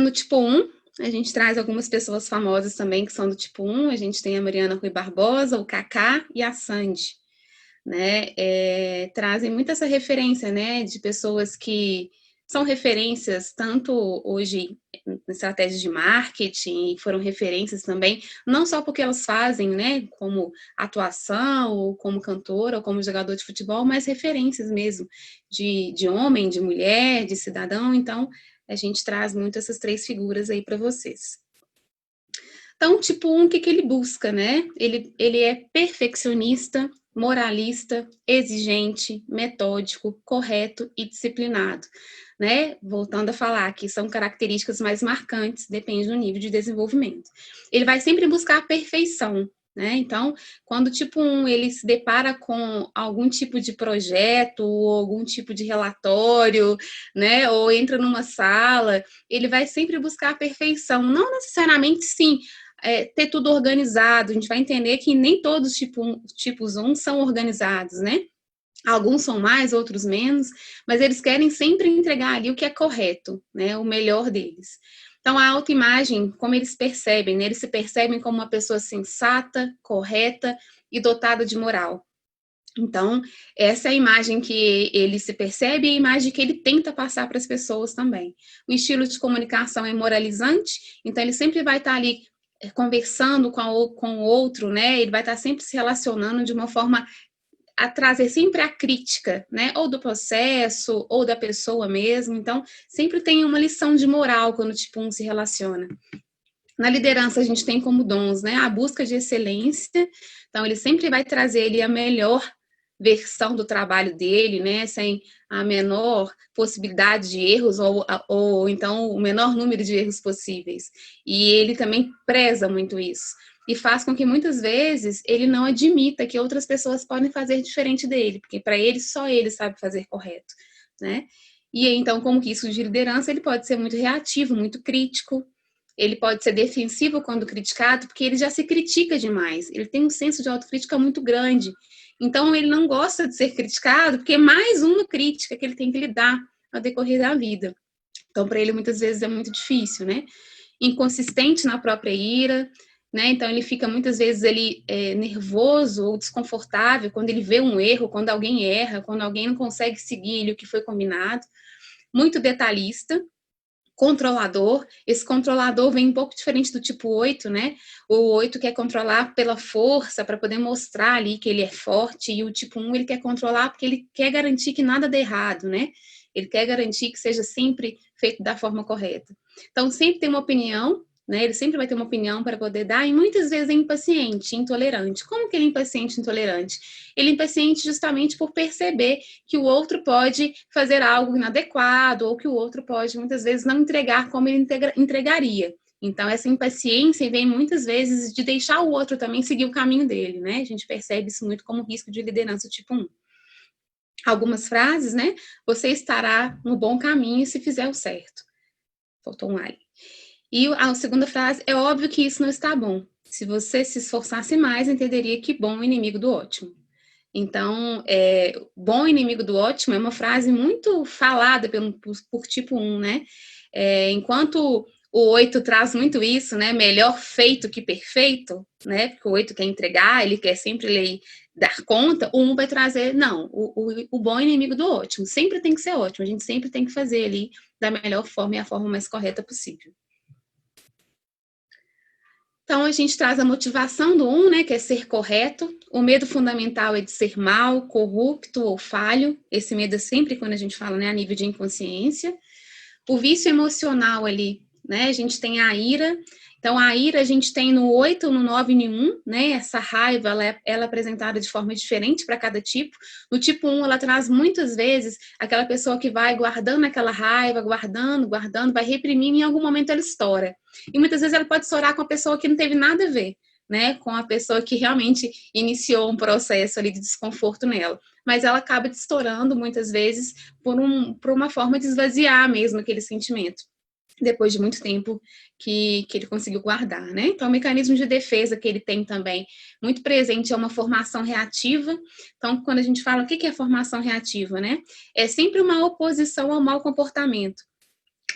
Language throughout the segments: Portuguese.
no tipo 1, a gente traz algumas pessoas famosas também que são do tipo 1. A gente tem a Mariana Rui Barbosa, o Kaká e a Sandy, né? Trazem muito essa referência, né, de pessoas que são referências tanto hoje em estratégias de marketing, foram referências também, não só porque elas fazem, né, como atuação, ou como cantora, ou como jogador de futebol, mas referências mesmo de homem, de mulher, de cidadão. Então, a gente traz muito essas três figuras aí para vocês. Então, tipo 1, o que ele busca, né? Ele é perfeccionista, moralista, exigente, metódico, correto e disciplinado, né? Voltando a falar que são características mais marcantes, depende do nível de desenvolvimento. Ele vai sempre buscar a perfeição, né? Então, quando o tipo 1 ele se depara com algum tipo de projeto ou algum tipo de relatório, né? Ou entra numa sala, ele vai sempre buscar a perfeição, não necessariamente sim ter tudo organizado. A gente vai entender que nem todos os tipos 1 são organizados, né? Alguns são mais, outros menos, mas eles querem sempre entregar ali o que é correto, né? O melhor deles. Então, a autoimagem, como eles percebem, né? Eles se percebem como uma pessoa sensata, correta e dotada de moral. Então, essa é a imagem que ele se percebe e a imagem que ele tenta passar para as pessoas também. O estilo de comunicação é moralizante, então ele sempre vai estar ali conversando com o outro, né? Ele vai estar sempre se relacionando de uma forma a trazer sempre a crítica, né? Ou do processo, ou da pessoa mesmo. Então, sempre tem uma lição de moral quando o tipo 1 se relaciona. Na liderança, a gente tem como dons, né? A busca de excelência. Então, ele sempre vai trazer ali a melhor versão do trabalho dele, né? Sem a menor possibilidade de erros ou então o menor número de erros possíveis. E ele também preza muito isso. E faz com que muitas vezes ele não admita que outras pessoas podem fazer diferente dele, porque para ele só ele sabe fazer correto, né? E então, como que isso de liderança, ele pode ser muito reativo, muito crítico. Ele pode ser defensivo quando criticado, porque ele já se critica demais. Ele tem um senso de autocrítica muito grande. Então, ele não gosta de ser criticado, porque é mais uma crítica que ele tem que lidar ao decorrer da vida. Então, para ele, muitas vezes é muito difícil, né? Inconsistente na própria ira, né? Então, ele fica muitas vezes nervoso ou desconfortável quando ele vê um erro, quando alguém erra, quando alguém não consegue seguir o que foi combinado. Muito detalhista, controlador. Esse controlador vem um pouco diferente do tipo 8, né? O 8 quer controlar pela força, para poder mostrar ali que ele é forte, e o tipo 1 ele quer controlar porque ele quer garantir que nada dê errado, né? Ele quer garantir que seja sempre feito da forma correta. Então, sempre tem uma opinião, né? Ele sempre vai ter uma opinião para poder dar, e muitas vezes é impaciente, intolerante. Como que ele é impaciente e intolerante? Ele é impaciente justamente por perceber que o outro pode fazer algo inadequado, ou que o outro pode, muitas vezes, não entregar como ele entregaria. Então, essa impaciência vem muitas vezes de deixar o outro também seguir o caminho dele, né? A gente percebe isso muito como risco de liderança tipo 1. Algumas frases, né? Você estará no bom caminho se fizer o certo. Faltou um ali. E a segunda frase, é óbvio que isso não está bom. Se você se esforçasse mais, entenderia que bom é inimigo do ótimo. Então, bom inimigo do ótimo é uma frase muito falada por tipo 1, né? Enquanto o 8 traz muito isso, né? Melhor feito que perfeito, né? Porque o 8 quer entregar, ele quer sempre dar conta, o 1 vai trazer, não, o bom inimigo do ótimo. Sempre tem que ser ótimo, a gente sempre tem que fazer ali da melhor forma e a forma mais correta possível. Então, a gente traz a motivação do 1, né, que é ser correto. O medo fundamental é de ser mal, corrupto ou falho. Esse medo é sempre quando a gente fala, né, a nível de inconsciência. O vício emocional ali, né, a gente tem a ira. Então, a ira a gente tem no 8, no 9 e no 1, né? Essa raiva, ela é apresentada de forma diferente para cada tipo. No tipo 1, ela traz muitas vezes aquela pessoa que vai guardando aquela raiva, guardando, vai reprimindo e em algum momento ela estoura. E muitas vezes ela pode estourar com a pessoa que não teve nada a ver, né? Com a pessoa que realmente iniciou um processo ali de desconforto nela. Mas ela acaba estourando muitas vezes por uma forma de esvaziar mesmo aquele sentimento, depois de muito tempo que ele conseguiu guardar, né? Então, o mecanismo de defesa que ele tem também muito presente é uma formação reativa. Então, quando a gente fala o que é formação reativa, né? É sempre uma oposição ao mau comportamento.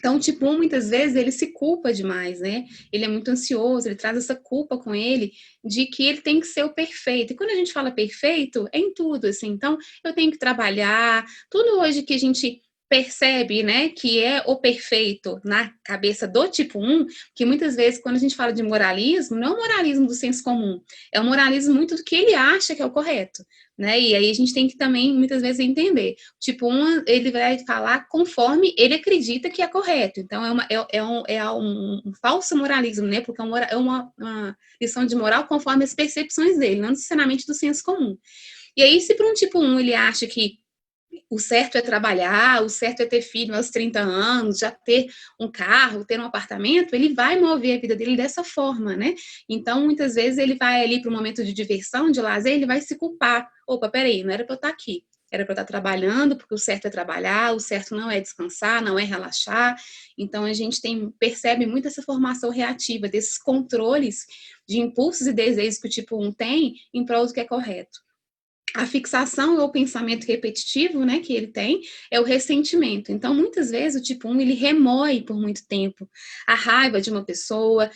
Então, o tipo 1, muitas vezes, ele se culpa demais, né? Ele é muito ansioso, ele traz essa culpa com ele de que ele tem que ser o perfeito. E quando a gente fala perfeito, é em tudo, assim. Então, eu tenho que trabalhar, tudo hoje que a gente percebe, né, que é o perfeito na cabeça do tipo 1, que muitas vezes, quando a gente fala de moralismo, não é o moralismo do senso comum, é o moralismo muito do que ele acha que é o correto, né? E aí a gente tem que também, muitas vezes, entender. Tipo 1, ele vai falar conforme ele acredita que é correto. Então, é um falso moralismo, né? Porque é uma lição de moral conforme as percepções dele, não necessariamente do senso comum. E aí, se para um tipo 1 ele acha que o certo é trabalhar, o certo é ter filho aos 30 anos, já ter um carro, ter um apartamento, ele vai mover a vida dele dessa forma, né? Então, muitas vezes, ele vai ali para um momento de diversão, de lazer, ele vai se culpar. Opa, peraí, não era para eu estar aqui. Era para eu estar trabalhando, porque o certo é trabalhar, o certo não é descansar, não é relaxar. Então, a gente percebe muito essa formação reativa, desses controles de impulsos e desejos que o tipo 1 tem em prol do que é correto. A fixação ou o pensamento repetitivo, né, que ele tem, é o ressentimento. Então, muitas vezes, o tipo 1, ele remoe por muito tempo a raiva de uma pessoa,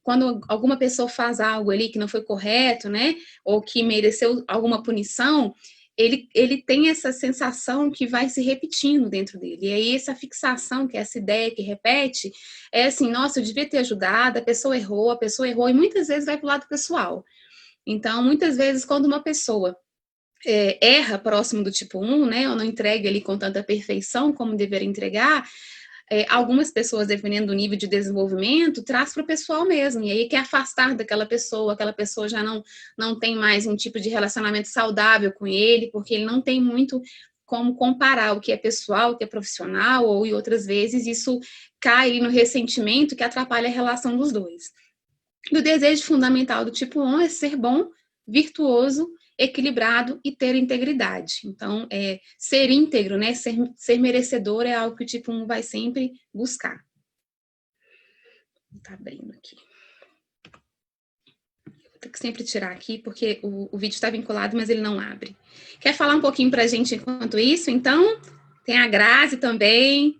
quando alguma pessoa faz algo ali que não foi correto, né, ou que mereceu alguma punição, ele tem essa sensação que vai se repetindo dentro dele. E aí, essa fixação, que é essa ideia que repete, é assim, nossa, eu devia ter ajudado, a pessoa errou, e muitas vezes vai para o lado pessoal. Então, muitas vezes, quando uma pessoa erra próximo do tipo 1, né, ou não entrega ali com tanta perfeição como deveria entregar, algumas pessoas, dependendo do nível de desenvolvimento, traz para o pessoal mesmo, e aí quer afastar daquela pessoa, aquela pessoa já não tem mais um tipo de relacionamento saudável com ele, porque ele não tem muito como comparar o que é pessoal, o que é profissional, ou e outras vezes isso cai ali no ressentimento que atrapalha a relação dos dois. E o desejo fundamental do tipo 1 é ser bom, virtuoso, equilibrado e ter integridade. Então, ser íntegro, né? Ser merecedor é algo que o tipo 1 vai sempre buscar. Tá abrindo aqui. Vou ter que sempre tirar aqui, porque o vídeo está vinculado, mas ele não abre. Quer falar um pouquinho para a gente enquanto isso? Então, tem a Grazi também,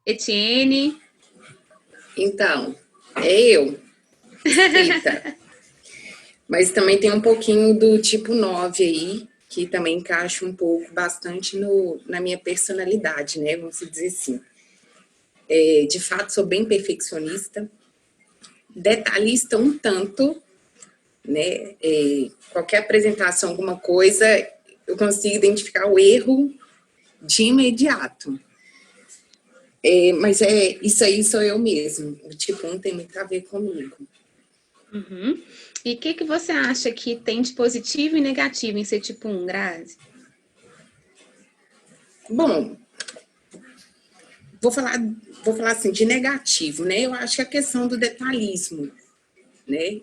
Etienne. Então, é eu, escrita. Mas também tem um pouquinho do tipo 9 aí, que também encaixa um pouco, bastante na minha personalidade, né? Vamos dizer assim. De fato, sou bem perfeccionista, detalhista um tanto, né? Qualquer apresentação, alguma coisa, eu consigo identificar o erro de imediato. Mas isso aí sou eu mesmo. O tipo 1 tem muito a ver comigo. Uhum. E o que você acha que tem de positivo e negativo em ser tipo 1, Grazi? Bom, vou falar assim, de negativo, né? Eu acho que a questão do detalhismo, né?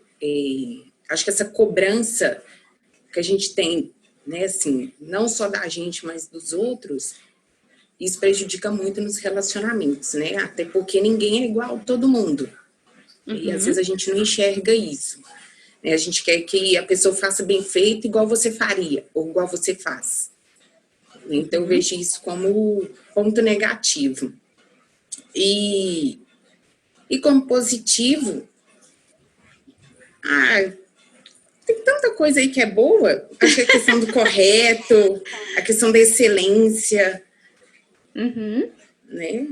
Acho que essa cobrança que a gente tem, né? Assim, não só da gente, mas dos outros, isso prejudica muito nos relacionamentos, né? Até porque ninguém é igual a todo mundo. E às vezes a gente não enxerga isso. Né? A gente quer que a pessoa faça bem feito igual você faria, ou igual você faz. Então eu vejo isso como ponto negativo. E como positivo, tem tanta coisa aí que é boa. Acho que a questão do correto, a questão da excelência, né?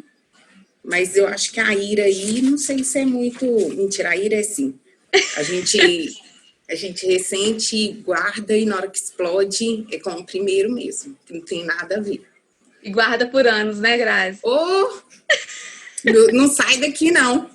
Mas eu acho que a ira aí, não sei se é muito... Mentira, a ira é sim. A gente ressente, guarda e na hora que explode é como o primeiro mesmo, que não tem nada a ver. E guarda por anos, né, Grazi? Ou não sai daqui, não.